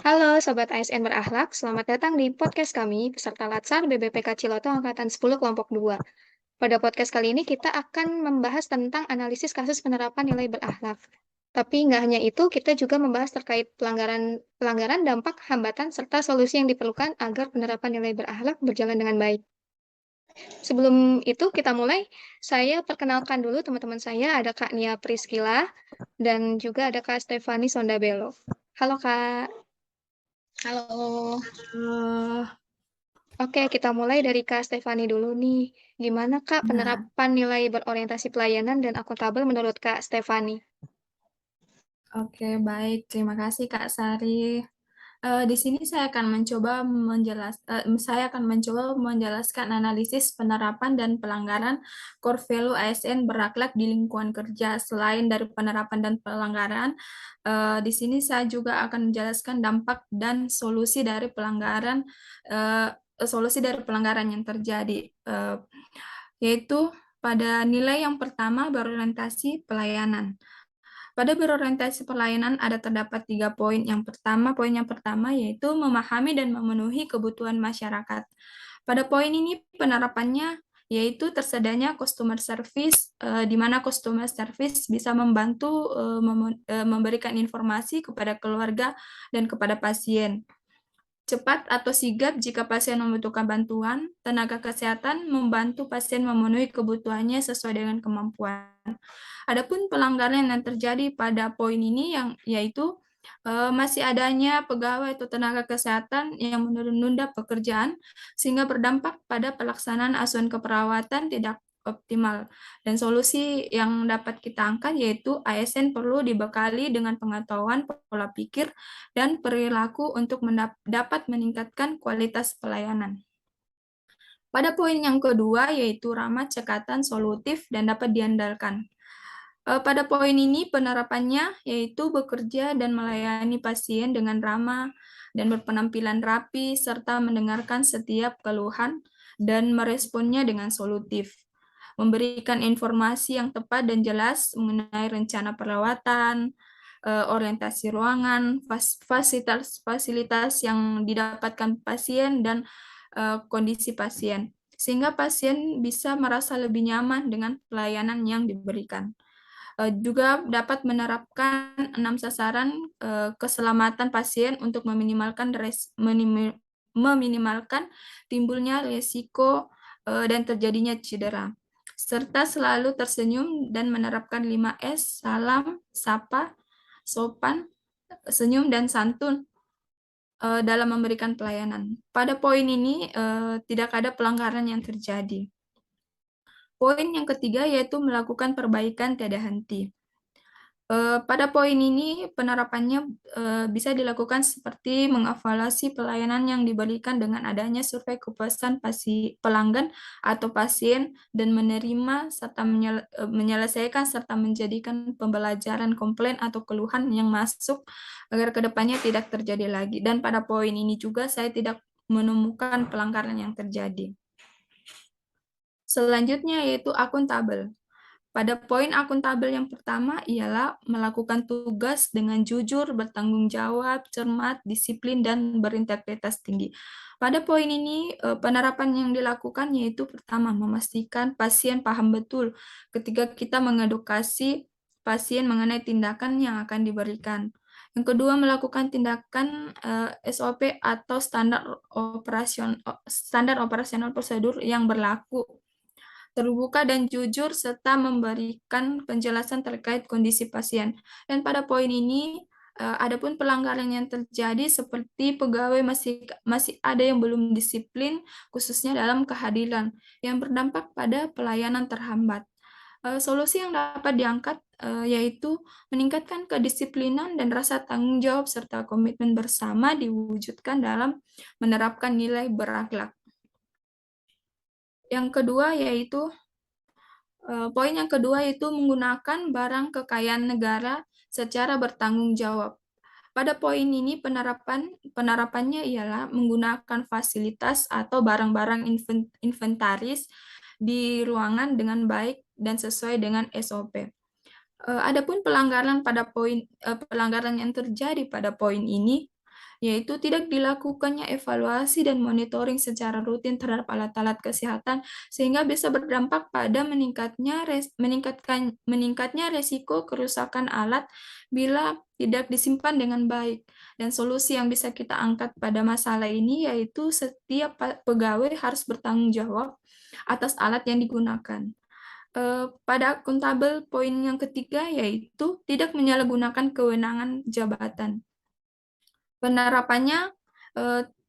Halo Sobat ASN Berakhlak, selamat datang di podcast kami beserta Latsar BBPK Ciloto Angkatan 10 Kelompok 2. Pada podcast kali ini kita akan membahas tentang analisis kasus penerapan nilai berakhlak. Tapi nggak hanya itu, kita juga membahas terkait pelanggaran dampak, hambatan, serta solusi yang diperlukan agar penerapan nilai berakhlak berjalan dengan baik. Sebelum itu kita mulai, saya perkenalkan dulu teman-teman saya, ada Kak Nia Priskila, dan juga ada Kak Stefani Sondabelo. Halo Kak. Halo, Oke, kita mulai dari Kak Stefani dulu nih. Gimana Kak nah, penerapan nilai berorientasi pelayanan dan akuntabel menurut Kak Stefani? oke baik. Terima kasih Kak Sari. Di sini saya akan mencoba menjelaskan analisis penerapan dan pelanggaran core value ASN berakhlak di lingkungan kerja. Selain dari penerapan dan pelanggaran, di sini saya juga akan menjelaskan dampak dan eh, solusi dari pelanggaran yang terjadi, yaitu pada nilai yang pertama berorientasi pelayanan. Pada berorientasi pelayanan ada terdapat 3 poin. Poin yang pertama yaitu memahami dan memenuhi kebutuhan masyarakat. Pada poin ini penerapannya yaitu tersedianya customer service, di mana customer service bisa membantu memberikan informasi kepada keluarga dan kepada pasien. Cepat atau sigap jika pasien membutuhkan bantuan, tenaga kesehatan membantu pasien memenuhi kebutuhannya sesuai dengan kemampuan. Adapun pelanggaran yang terjadi pada poin ini yaitu masih adanya pegawai atau tenaga kesehatan yang menunda pekerjaan sehingga berdampak pada pelaksanaan asuhan keperawatan tidak optimal. Dan solusi yang dapat kita angkat yaitu ASN perlu dibekali dengan pengetahuan pola pikir dan perilaku untuk dapat meningkatkan kualitas pelayanan. Pada poin yang kedua yaitu ramah, cekatan, solutif, dan dapat diandalkan. Pada poin ini penerapannya yaitu bekerja dan melayani pasien dengan ramah dan berpenampilan rapi serta mendengarkan setiap keluhan dan meresponnya dengan solutif. Memberikan informasi yang tepat dan jelas mengenai rencana perawatan, orientasi ruangan, fasilitas yang didapatkan pasien dan kondisi pasien sehingga pasien bisa merasa lebih nyaman dengan pelayanan yang diberikan. Juga dapat menerapkan 6 sasaran keselamatan pasien untuk meminimalkan timbulnya risiko dan terjadinya cedera. Serta selalu tersenyum dan menerapkan 5S, salam, sapa, sopan, senyum, dan santun dalam memberikan pelayanan. Pada poin ini tidak ada pelanggaran yang terjadi. Poin yang ketiga yaitu melakukan perbaikan tiada henti. Pada poin ini penerapannya bisa dilakukan seperti mengevaluasi pelayanan yang diberikan dengan adanya survei kepuasan pelanggan atau pasien dan menerima serta menyelesaikan serta menjadikan pembelajaran komplain atau keluhan yang masuk agar kedepannya tidak terjadi lagi. Dan pada poin ini juga saya tidak menemukan pelanggaran yang terjadi. Selanjutnya yaitu akuntabel. Pada poin akuntabel yang pertama ialah melakukan tugas dengan jujur, bertanggung jawab, cermat, disiplin, dan berintegritas tinggi. Pada poin ini, penerapan yang dilakukan yaitu pertama, memastikan pasien paham betul ketika kita mengedukasi pasien mengenai tindakan yang akan diberikan. Yang kedua, melakukan tindakan SOP atau standar operasional prosedur yang berlaku terbuka dan jujur, serta memberikan penjelasan terkait kondisi pasien. Dan pada poin ini, adapun pelanggaran yang terjadi seperti pegawai masih ada yang belum disiplin, khususnya dalam kehadiran, yang berdampak pada pelayanan terhambat. Solusi yang dapat diangkat yaitu meningkatkan kedisiplinan dan rasa tanggung jawab serta komitmen bersama diwujudkan dalam menerapkan nilai berakhlak. Yang kedua yaitu poin yang kedua itu menggunakan barang kekayaan negara secara bertanggung jawab. Pada poin ini penerapannya ialah menggunakan fasilitas atau barang-barang inventaris di ruangan dengan baik dan sesuai dengan SOP. Adapun pelanggaran yang terjadi pada poin ini yaitu tidak dilakukannya evaluasi dan monitoring secara rutin terhadap alat-alat kesehatan sehingga bisa berdampak pada meningkatnya resiko kerusakan alat bila tidak disimpan dengan baik. Dan solusi yang bisa kita angkat pada masalah ini yaitu setiap pegawai harus bertanggung jawab atas alat yang digunakan. Pada akuntabel, poin yang ketiga yaitu tidak menyalahgunakan kewenangan jabatan. Penerapannya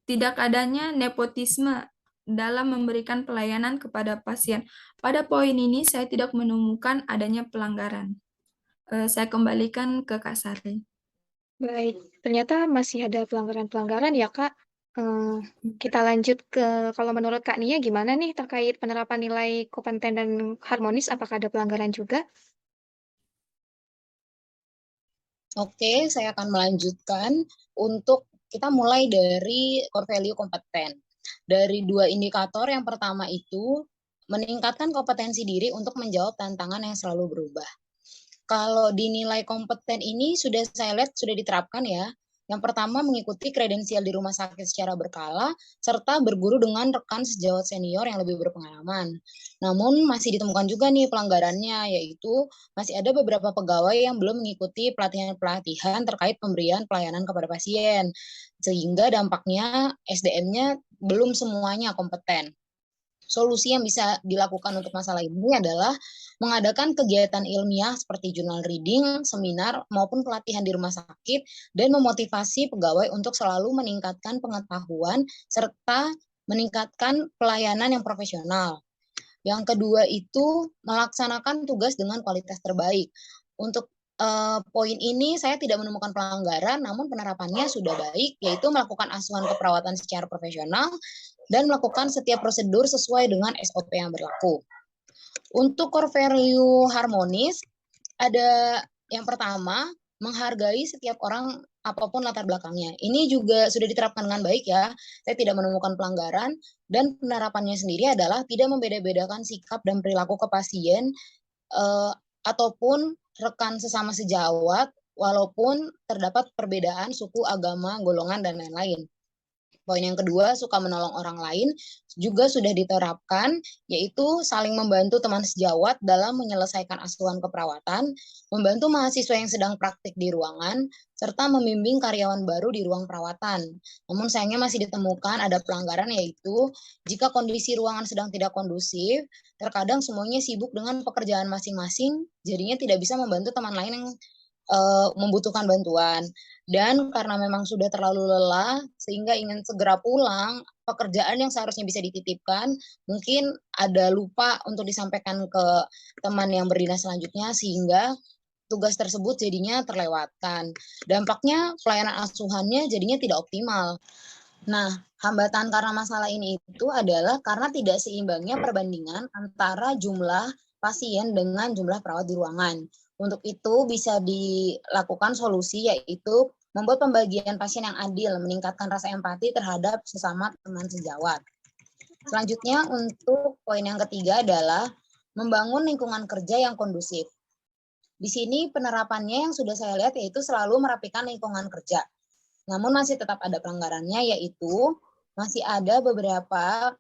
tidak adanya nepotisme dalam memberikan pelayanan kepada pasien. Pada poin ini saya tidak menemukan adanya pelanggaran. Saya kembalikan ke Kak Sari. Baik, ternyata masih ada pelanggaran-pelanggaran ya, Kak. Kita lanjut ke kalau menurut Kak Nia gimana nih terkait penerapan nilai kompeten dan harmonis, apakah ada pelanggaran juga? Oke, saya akan melanjutkan untuk kita mulai dari core value kompeten. Dari dua indikator, yang pertama itu meningkatkan kompetensi diri untuk menjawab tantangan yang selalu berubah. Kalau dinilai kompeten ini sudah saya lihat sudah diterapkan ya. Yang pertama mengikuti kredensial di rumah sakit secara berkala, serta berguru dengan rekan sejawat senior yang lebih berpengalaman. Namun masih ditemukan juga nih pelanggarannya, yaitu masih ada beberapa pegawai yang belum mengikuti pelatihan-pelatihan terkait pemberian pelayanan kepada pasien, sehingga dampaknya SDM-nya belum semuanya kompeten. Solusi yang bisa dilakukan untuk masalah ini adalah mengadakan kegiatan ilmiah seperti jurnal reading, seminar, maupun pelatihan di rumah sakit, dan memotivasi pegawai untuk selalu meningkatkan pengetahuan serta meningkatkan pelayanan yang profesional. Yang kedua itu melaksanakan tugas dengan kualitas terbaik. Untuk poin ini saya tidak menemukan pelanggaran, namun penerapannya sudah baik, yaitu melakukan asuhan keperawatan secara profesional dan melakukan setiap prosedur sesuai dengan SOP yang berlaku. Untuk core value harmonis, ada yang pertama, menghargai setiap orang apapun latar belakangnya. Ini juga sudah diterapkan dengan baik ya. Saya tidak menemukan pelanggaran dan penerapannya sendiri adalah tidak membeda-bedakan sikap dan perilaku ke pasien ataupun rekan sesama sejawat walaupun terdapat perbedaan suku, agama, golongan, dan lain-lain. Poin yang kedua, suka menolong orang lain, juga sudah diterapkan, yaitu saling membantu teman sejawat dalam menyelesaikan asuhan keperawatan, membantu mahasiswa yang sedang praktik di ruangan, serta membimbing karyawan baru di ruang perawatan. Namun sayangnya masih ditemukan ada pelanggaran, yaitu jika kondisi ruangan sedang tidak kondusif, terkadang semuanya sibuk dengan pekerjaan masing-masing, jadinya tidak bisa membantu teman lain yang membutuhkan bantuan. Dan karena memang sudah terlalu lelah sehingga ingin segera pulang, pekerjaan yang seharusnya bisa dititipkan mungkin ada lupa untuk disampaikan ke teman yang berdinas selanjutnya sehingga tugas tersebut jadinya terlewatkan. Dampaknya pelayanan asuhannya jadinya tidak optimal. Nah, hambatan karena masalah ini itu adalah karena tidak seimbangnya perbandingan antara jumlah pasien dengan jumlah perawat di ruangan. Untuk itu bisa dilakukan solusi yaitu membuat pembagian pasien yang adil, meningkatkan rasa empati terhadap sesama teman sejawat. Selanjutnya untuk poin yang ketiga adalah membangun lingkungan kerja yang kondusif. Di sini penerapannya yang sudah saya lihat yaitu selalu merapikan lingkungan kerja. Namun masih tetap ada pelanggarannya yaitu masih ada beberapa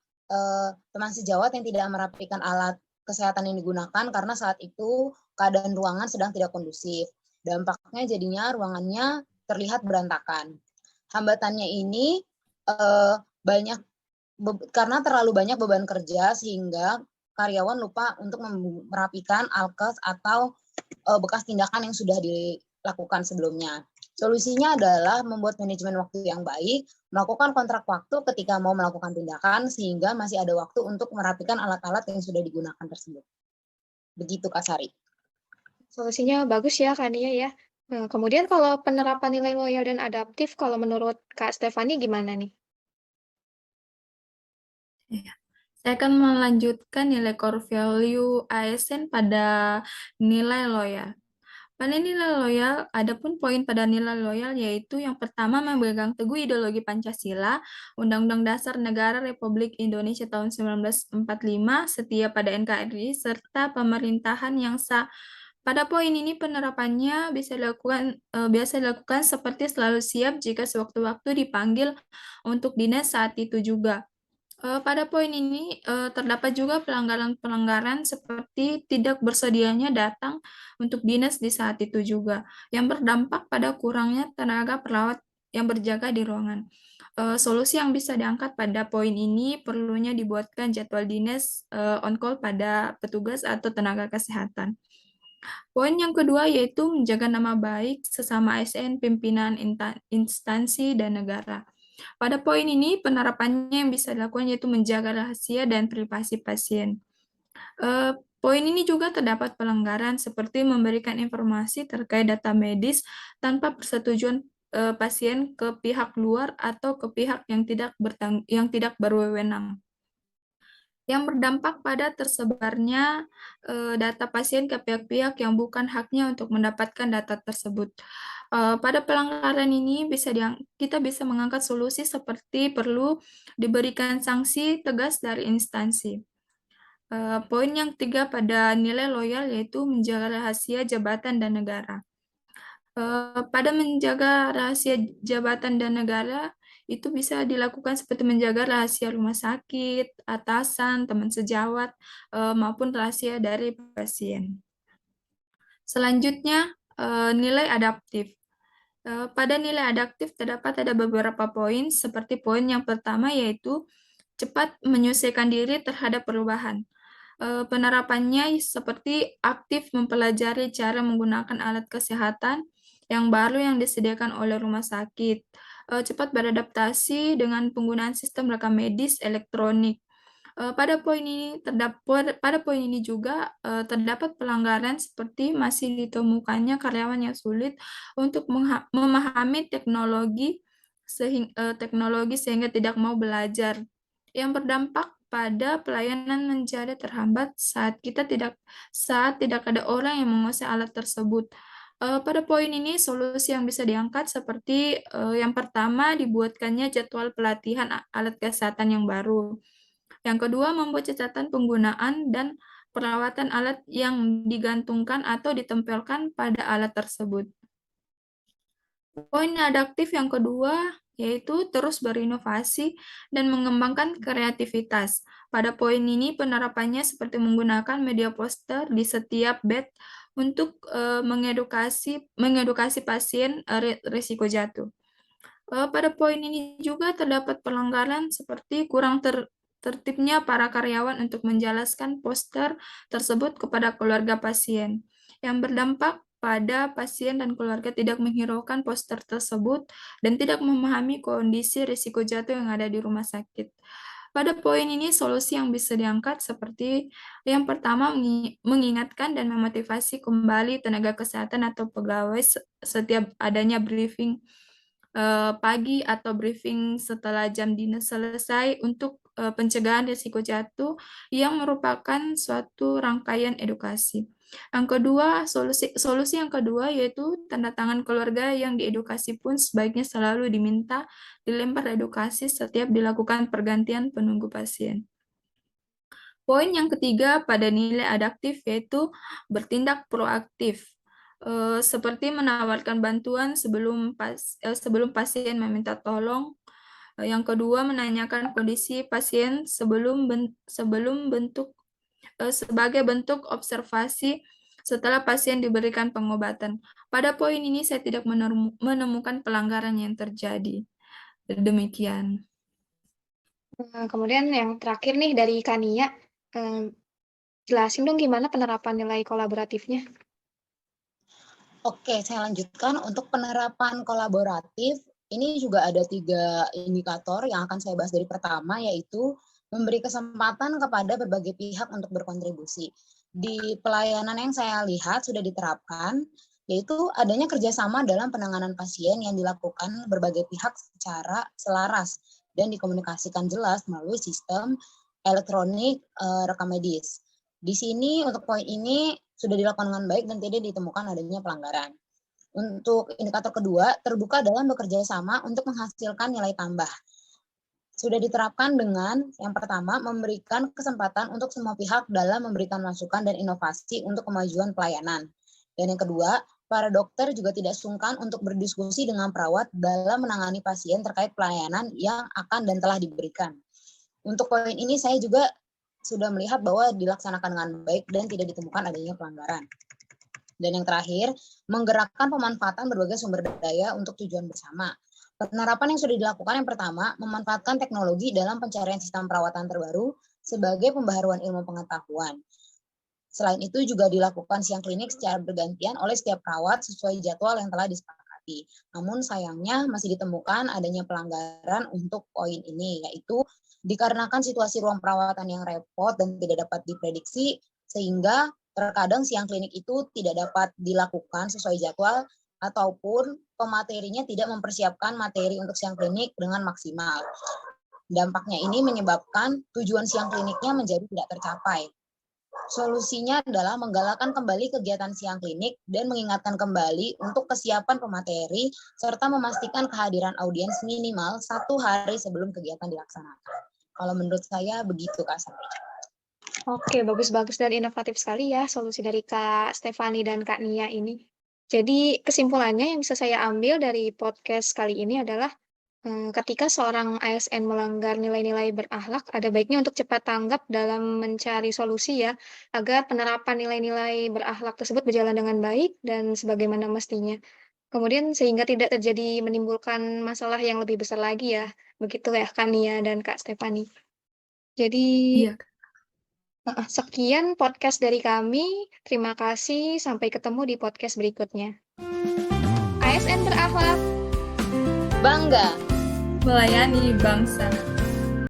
teman sejawat yang tidak merapikan alat kesehatan yang digunakan karena saat itu keadaan ruangan sedang tidak kondusif. Dampaknya jadinya ruangannya terlihat berantakan. Hambatannya ini banyak karena terlalu banyak beban kerja sehingga karyawan lupa untuk merapikan alkes atau bekas tindakan yang sudah dilakukan sebelumnya. Solusinya adalah membuat manajemen waktu yang baik, melakukan kontrak waktu ketika mau melakukan tindakan, sehingga masih ada waktu untuk merapikan alat-alat yang sudah digunakan tersebut. Begitu, Kak Sari. Solusinya bagus ya, Kak Nia ya. Nah, kemudian kalau penerapan nilai loyal dan adaptif, kalau menurut Kak Stefani gimana nih? Ya. Saya akan melanjutkan nilai core value ASN pada nilai loyal. Pada nilai loyal, adapun poin pada nilai loyal yaitu yang pertama memegang teguh ideologi Pancasila, Undang-Undang Dasar Negara Republik Indonesia tahun 1945, setia pada NKRI, serta pemerintahan yang sah Pada poin ini penerapannya biasa dilakukan seperti selalu siap jika sewaktu-waktu dipanggil untuk dinas saat itu juga. Pada poin ini terdapat juga pelanggaran-pelanggaran seperti tidak bersedianya datang untuk dinas di saat itu juga, yang berdampak pada kurangnya tenaga perawat yang berjaga di ruangan. Solusi yang bisa diangkat pada poin ini perlunya dibuatkan jadwal dinas on call pada petugas atau tenaga kesehatan. Poin yang kedua yaitu menjaga nama baik sesama ASN, pimpinan instansi, dan negara. Pada poin ini, penerapannya yang bisa dilakukan yaitu menjaga rahasia dan privasi pasien. Poin ini juga terdapat pelanggaran seperti memberikan informasi terkait data medis tanpa persetujuan pasien ke pihak luar atau ke pihak yang tidak berwenang, yang berdampak pada tersebarnya data pasien ke pihak-pihak yang bukan haknya untuk mendapatkan data tersebut. Pada pelanggaran ini kita bisa mengangkat solusi seperti perlu diberikan sanksi tegas dari instansi. Poin yang ketiga pada nilai loyal yaitu menjaga rahasia jabatan dan negara. Pada menjaga rahasia jabatan dan negara, itu bisa dilakukan seperti menjaga rahasia rumah sakit, atasan, teman sejawat, maupun rahasia dari pasien. Selanjutnya, nilai adaptif. Pada nilai adaptif terdapat ada beberapa poin, seperti poin yang pertama yaitu cepat menyesuaikan diri terhadap perubahan. Penerapannya seperti aktif mempelajari cara menggunakan alat kesehatan yang baru yang disediakan oleh rumah sakit, cepat beradaptasi dengan penggunaan sistem rekam medis elektronik. Pada poin ini juga terdapat pelanggaran seperti masih ditemukannya karyawan yang sulit untuk memahami teknologi sehingga tidak mau belajar, yang berdampak pada pelayanan menjadi terhambat saat tidak ada orang yang menguasai alat tersebut. Pada poin ini solusi yang bisa diangkat seperti yang pertama dibuatkannya jadwal pelatihan alat kesehatan yang baru. Yang kedua, membuat catatan penggunaan dan perawatan alat yang digantungkan atau ditempelkan pada alat tersebut. Poin adaptif yang kedua yaitu terus berinovasi dan mengembangkan kreativitas. Pada poin ini penerapannya seperti menggunakan media poster di setiap bed untuk mengedukasi pasien risiko jatuh. Pada poin ini juga terdapat pelanggaran seperti kurang tertibnya para karyawan untuk menjelaskan poster tersebut kepada keluarga pasien, yang berdampak pada pasien dan keluarga tidak menghiraukan poster tersebut dan tidak memahami kondisi risiko jatuh yang ada di rumah sakit. Pada poin ini, solusi yang bisa diangkat seperti yang pertama, mengingatkan dan memotivasi kembali tenaga kesehatan atau pegawai setiap adanya briefing pagi atau briefing setelah jam dinas selesai untuk pencegahan risiko jatuh yang merupakan suatu rangkaian edukasi. Yang kedua, solusi yang kedua yaitu tanda tangan keluarga yang diedukasi pun sebaiknya selalu diminta dilempar edukasi setiap dilakukan pergantian penunggu pasien. Poin yang ketiga pada nilai adaptif yaitu bertindak proaktif. Seperti menawarkan bantuan sebelum pasien meminta tolong. Yang kedua, menanyakan kondisi pasien sebagai bentuk observasi setelah pasien diberikan pengobatan. Pada poin ini saya tidak menemukan pelanggaran yang terjadi. Demikian. Kemudian yang terakhir nih dari Kania, jelasin dong gimana penerapan nilai kolaboratifnya? Oke, saya lanjutkan. Untuk penerapan kolaboratif, ini juga ada 3 indikator yang akan saya bahas dari pertama, yaitu memberi kesempatan kepada berbagai pihak untuk berkontribusi. Di pelayanan yang saya lihat sudah diterapkan, yaitu adanya kerjasama dalam penanganan pasien yang dilakukan berbagai pihak secara selaras dan dikomunikasikan jelas melalui sistem elektronik rekam medis. Di sini untuk poin ini sudah dilakukan dengan baik dan tidak ditemukan adanya pelanggaran. Untuk indikator kedua, terbuka dalam bekerja sama untuk menghasilkan nilai tambah. Sudah diterapkan dengan yang pertama, memberikan kesempatan untuk semua pihak dalam memberikan masukan dan inovasi untuk kemajuan pelayanan. Dan yang kedua, para dokter juga tidak sungkan untuk berdiskusi dengan perawat dalam menangani pasien terkait pelayanan yang akan dan telah diberikan. Untuk poin ini saya juga sudah melihat bahwa dilaksanakan dengan baik dan tidak ditemukan adanya pelanggaran. Dan yang terakhir, menggerakkan pemanfaatan berbagai sumber daya untuk tujuan bersama. Penerapan yang sudah dilakukan yang pertama, memanfaatkan teknologi dalam pencarian sistem perawatan terbaru sebagai pembaharuan ilmu pengetahuan. Selain itu juga dilakukan siang klinik secara bergantian oleh setiap perawat sesuai jadwal yang telah disepakati. Namun sayangnya masih ditemukan adanya pelanggaran untuk poin ini, yaitu dikarenakan situasi ruang perawatan yang repot dan tidak dapat diprediksi, sehingga terkadang siang klinik itu tidak dapat dilakukan sesuai jadwal ataupun pematerinya tidak mempersiapkan materi untuk siang klinik dengan maksimal. Dampaknya ini menyebabkan tujuan siang kliniknya menjadi tidak tercapai. Solusinya adalah menggalakkan kembali kegiatan siang klinik dan mengingatkan kembali untuk kesiapan pemateri serta memastikan kehadiran audiens minimal 1 hari sebelum kegiatan dilaksanakan. Kalau menurut saya begitu, Kak Sari. Oke, bagus-bagus dan inovatif sekali ya solusi dari Kak Stefani dan Kak Nia ini. Jadi kesimpulannya yang bisa saya ambil dari podcast kali ini adalah ketika seorang ASN melanggar nilai-nilai berakhlak, ada baiknya untuk cepat tanggap dalam mencari solusi ya, agar penerapan nilai-nilai berakhlak tersebut berjalan dengan baik dan sebagaimana mestinya. Kemudian sehingga tidak terjadi menimbulkan masalah yang lebih besar lagi ya, begitu ya Kak Nia dan Kak Stefani. Jadi Iya. sekian podcast dari kami. Terima kasih, sampai ketemu di podcast berikutnya. ASN berakhlak. Bangga Melayani bangsa.